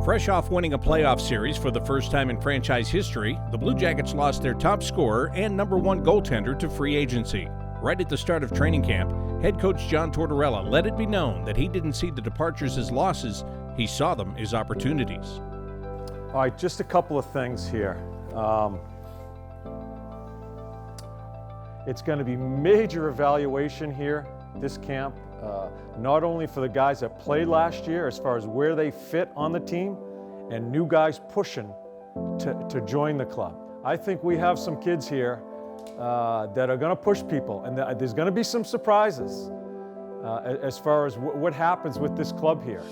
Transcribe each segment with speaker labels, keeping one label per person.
Speaker 1: Fresh off winning a playoff series for the first time in franchise history, the Blue Jackets lost their top scorer and number one goaltender to free agency. Right at the start of training camp, head coach John Tortorella let it be known that he didn't see the departures as losses, he saw them as opportunities.
Speaker 2: All right, just a couple of things here. It's going to be major evaluation here, this camp, not only for the guys that played last year as far as where they fit on the team, and new guys pushing to join the club. I think we have some kids here that are going to push people, and there's going to be some surprises as far as what happens with this club here.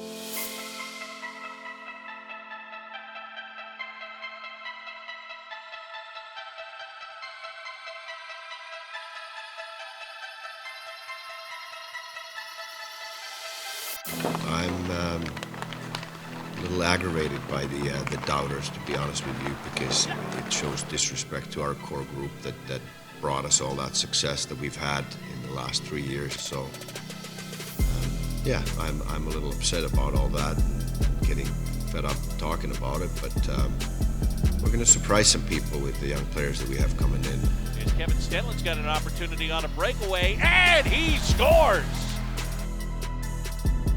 Speaker 3: I'm a little aggravated by the doubters, to be honest with you, because it shows disrespect to our core group that brought us all that success that we've had in the last 3 years. So, yeah, I'm a little upset about all that and getting fed up talking about it, but we're going to surprise some people with the young players that we have coming in.
Speaker 4: Here's Kevin Stenlin's got an opportunity on a breakaway, and he scores!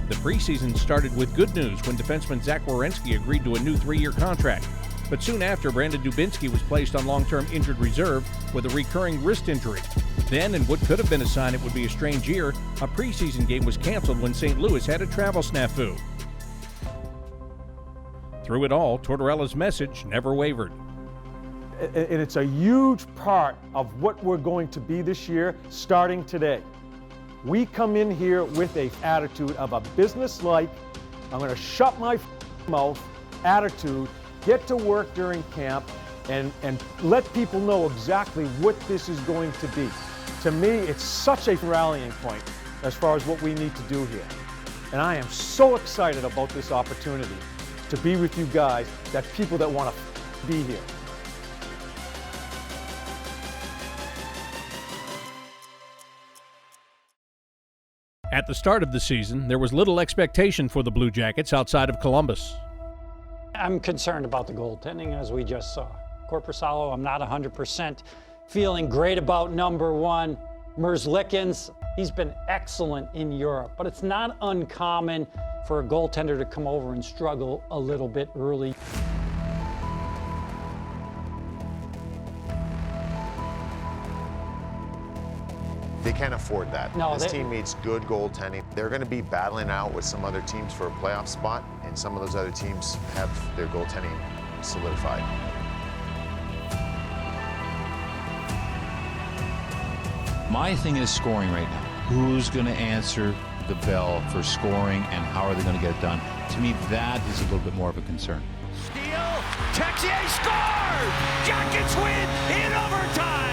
Speaker 1: The preseason started with good news when defenseman Zach Werenski agreed to a new 3-year contract. But soon after, Brandon Dubinsky was placed on long-term injured reserve with a recurring wrist injury. Then, in what could have been a sign it would be a strange year, a preseason game was canceled when St. Louis had a travel snafu. Through it all, Tortorella's message never wavered.
Speaker 2: And it's a huge part of what we're going to be this year, starting today. We come in here with an attitude of a business-like, I'm going to shut my mouth attitude, get to work during camp, and let people know exactly what this is going to be. To me, it's such a rallying point as far as what we need to do here. And I am so excited about this opportunity to be with you guys, that people that want to be here.
Speaker 1: At the start of the season, there was little expectation for the Blue Jackets outside of Columbus.
Speaker 5: I'm concerned about the goaltending, as we just saw. Korpisalo, I'm not 100% feeling great about number one. Merzlikins, he's been excellent in Europe, but it's not uncommon for a goaltender to come over and struggle a little bit early.
Speaker 6: They can't afford that.
Speaker 5: No,
Speaker 6: this team needs good goaltending. They're going to be battling out with some other teams for a playoff spot, and some of those other teams have their goaltending solidified.
Speaker 7: My thing is scoring right now. Who's going to answer the bell for scoring, and how are they going to get it done? To me, that is a little bit more of a concern.
Speaker 4: Steal, Texier scores! Jackets win in overtime!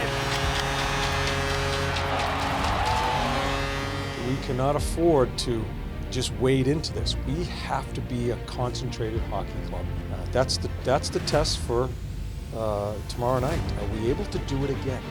Speaker 8: We cannot afford to just wade into this. We have to be a concentrated hockey club. That's the test for tomorrow night. Are we able to do it again?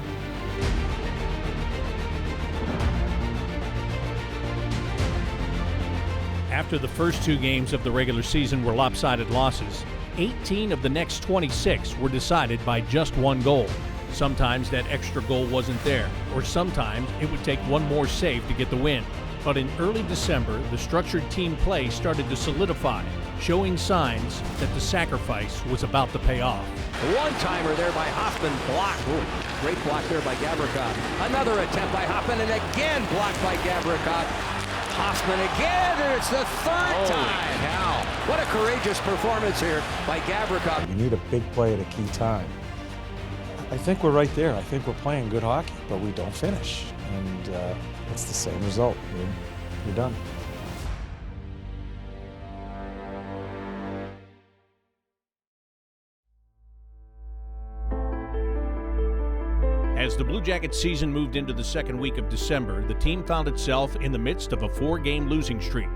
Speaker 1: After the first 2 games of the regular season were lopsided losses, 18 of the next 26 were decided by just 1 goal. Sometimes that extra goal wasn't there, or sometimes it would take 1 more save to get the win. But in early December, the structured team play started to solidify, showing signs that the sacrifice was about to pay off.
Speaker 9: A one-timer there by Hoffman, blocked. Ooh, great block there by Gavrikov. Another attempt by Hoffman, and again blocked by Gavrikov. Hoffman again, and it's the 3rd time. Cow. What a courageous performance here by Gavrikov.
Speaker 8: You need a big play at a key time. I think we're right there. I think we're playing good hockey, but we don't finish. And it's the same result. You're done.
Speaker 1: As the Blue Jackets season moved into the second week of December, the team found itself in the midst of a 4-game losing streak.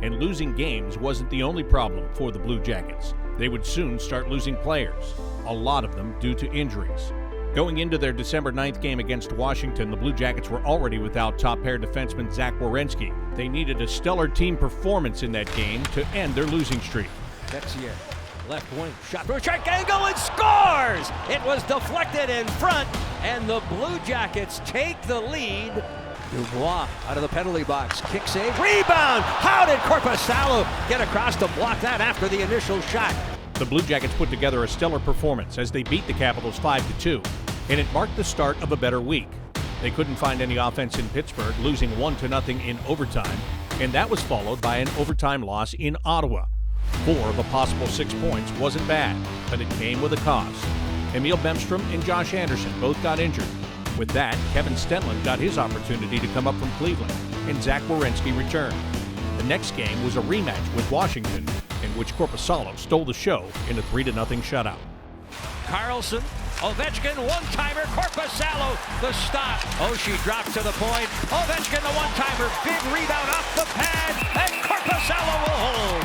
Speaker 1: And losing games wasn't the only problem for the Blue Jackets. They would soon start losing players, a lot of them due to injuries. Going into their December 9th game against Washington, the Blue Jackets were already without top-pair defenseman Zach Werenski. They needed a stellar team performance in that game to end their losing streak.
Speaker 9: Texier, left wing, shot from a strike angle and scores! It was deflected in front, and the Blue Jackets take the lead. Dubois out of the penalty box, kick save, rebound! How did Korpisalo get across to block that after the initial shot?
Speaker 1: The Blue Jackets put together a stellar performance as they beat the Capitals 5-2, and it marked the start of a better week. They couldn't find any offense in Pittsburgh, losing 1-0 in overtime, and that was followed by an overtime loss in Ottawa. 4 of a possible 6 points wasn't bad, but it came with a cost. Emil Bemstrom and Josh Anderson both got injured. With that, Kevin Stenlund got his opportunity to come up from Cleveland, and Zach Werenski returned. The next game was a rematch with Washington, in which Korpisalo stole the show in a 3-0 shutout.
Speaker 9: Carlson, Ovechkin, one-timer, Korpisalo, the stop. Oshie drops to the point. Ovechkin, the one-timer, big rebound off the pad, and Korpisalo will hold.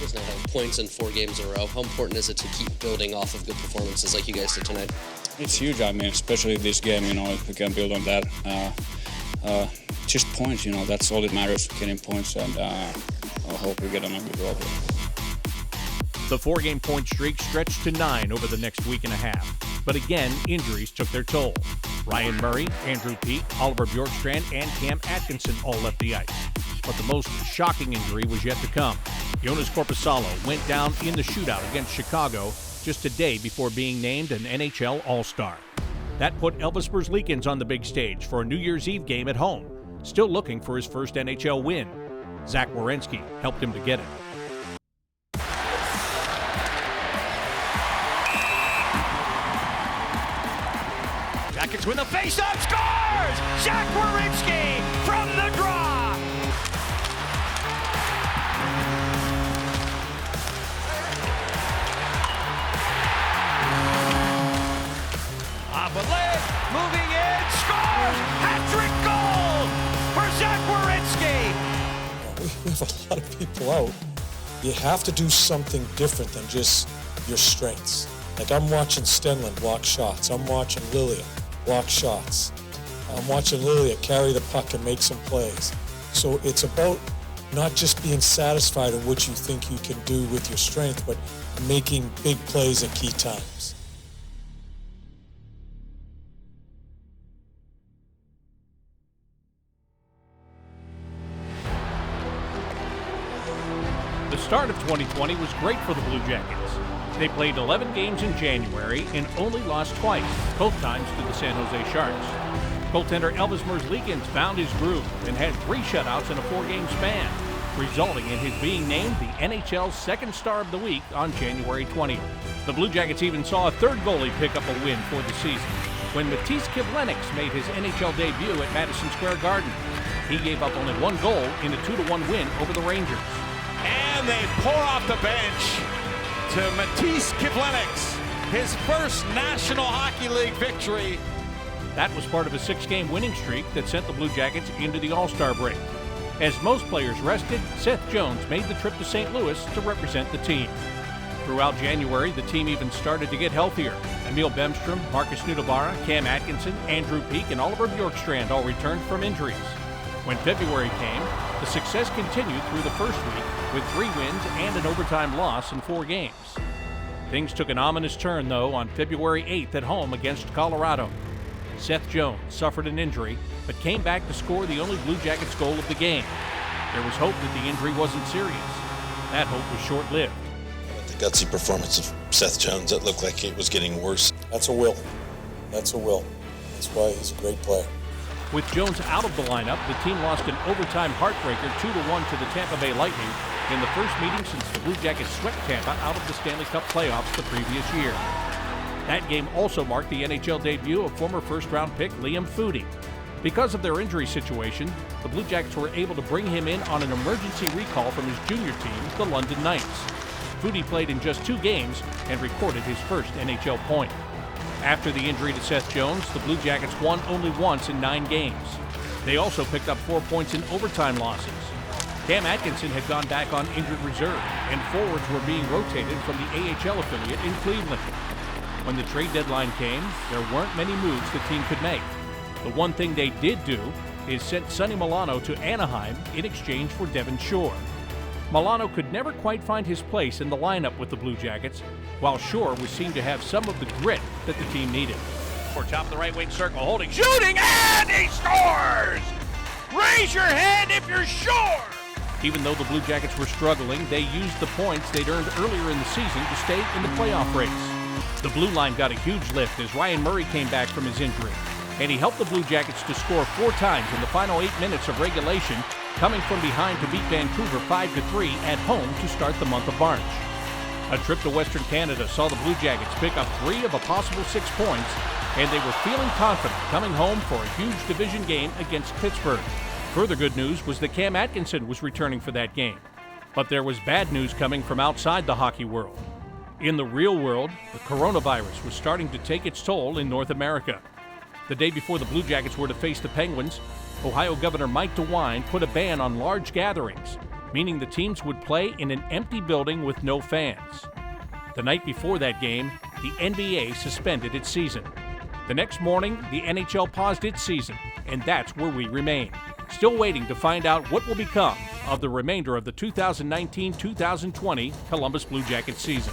Speaker 10: He's now having points in 4 games in a row. How important is it to keep building off of good performances like you guys did tonight?
Speaker 11: It's huge. I mean, especially this game, if we can build on that. Just points, that's all that matters, getting points, and I hope we get on a good roll here.
Speaker 1: The 4-game point streak stretched to 9 over the next week and a half. But again, injuries took their toll. Ryan Murray, Andrew Peeke, Oliver Bjorkstrand, and Cam Atkinson all left the ice. But the most shocking injury was yet to come. Jonas Korpisalo went down in the shootout against Chicago just a day before being named an NHL All-Star. That put Elvis Merzlikins on the big stage for a New Year's Eve game at home, still looking for his first NHL win. Zach Werenski helped him to get it.
Speaker 9: Jackets win the face-off, scores! Zach Werenski from the draw! Off a leg, moving in, scores! Hat-trick goal for Zach Werenski!
Speaker 8: We have a lot of people out. You have to do something different than just your strengths. Like I'm watching Stenlund block shots. I'm watching Lilia block shots. I'm watching Lilia carry the puck and make some plays. So it's about not just being satisfied in what you think you can do with your strength, but making big plays at key times.
Speaker 1: The start of 2020 was great for the Blue Jackets. They played 11 games in January and only lost twice, both times to the San Jose Sharks. Goaltender Elvis Merzlikins found his groove and had 3 shutouts in a 4-game span, resulting in his being named the NHL's second star of the week on January 20th. The Blue Jackets even saw a third goalie pick up a win for the season when Matiss Kivlenieks made his NHL debut at Madison Square Garden. He gave up only 1 goal in a 2-1 win over the Rangers.
Speaker 4: And they pour off the bench to Matiss Kivlenieks, his first National Hockey League victory.
Speaker 1: That was part of a 6-game winning streak that sent the Blue Jackets into the All-Star break. As most players rested, Seth Jones made the trip to St. Louis to represent the team. Throughout January, the team even started to get healthier. Emil Bemstrom, Markus Nutivaara, Cam Atkinson, Andrew Peeke, and Oliver Bjorkstrand all returned from injuries. When February came, the success continued through the first week with 3 wins and an overtime loss in 4 games. Things took an ominous turn, though, on February 8th at home against Colorado. Seth Jones suffered an injury, but came back to score the only Blue Jackets goal of the game. There was hope that the injury wasn't serious. That hope was short-lived.
Speaker 12: The gutsy performance of Seth Jones, that looked like it was getting worse.
Speaker 8: That's a will. That's a will. That's why he's a great player.
Speaker 1: With Jones out of the lineup, the team lost an overtime heartbreaker 2-1 to the Tampa Bay Lightning in the first meeting since the Blue Jackets swept Tampa out of the Stanley Cup playoffs the previous year. That game also marked the NHL debut of former first-round pick Liam Foudy. Because of their injury situation, the Blue Jackets were able to bring him in on an emergency recall from his junior team, the London Knights. Foudy played in just 2 games and recorded his first NHL point. After the injury to Seth Jones, the Blue Jackets won only once in 9 games. They also picked up 4 points in overtime losses. Cam Atkinson had gone back on injured reserve, and forwards were being rotated from the AHL affiliate in Cleveland. When the trade deadline came, there weren't many moves the team could make. The one thing they did do is send Sonny Milano to Anaheim in exchange for Devin Shore. Milano could never quite find his place in the lineup with the Blue Jackets, while Shore was seen to have some of the grit that the team needed.
Speaker 13: For top of the right wing circle, holding, shooting, and he scores! Raise your hand if you're sure!
Speaker 1: Even though the Blue Jackets were struggling, they used the points they'd earned earlier in the season to stay in the playoff race. The blue line got a huge lift as Ryan Murray came back from his injury, and he helped the Blue Jackets to score 4 times in the final 8 minutes of regulation, coming from behind to beat Vancouver 5-3 at home to start the month of March. A trip to Western Canada saw the Blue Jackets pick up 3 of a possible 6 points, and they were feeling confident coming home for a huge division game against Pittsburgh. Further good news was that Cam Atkinson was returning for that game. But there was bad news coming from outside the hockey world. In the real world, the coronavirus was starting to take its toll in North America. The day before the Blue Jackets were to face the Penguins, Ohio Governor Mike DeWine put a ban on large gatherings, meaning the teams would play in an empty building with no fans. The night before that game, the NBA suspended its season. The next morning, the NHL paused its season, and that's where we remain, still waiting to find out what will become of the remainder of the 2019-2020 Columbus Blue Jackets season.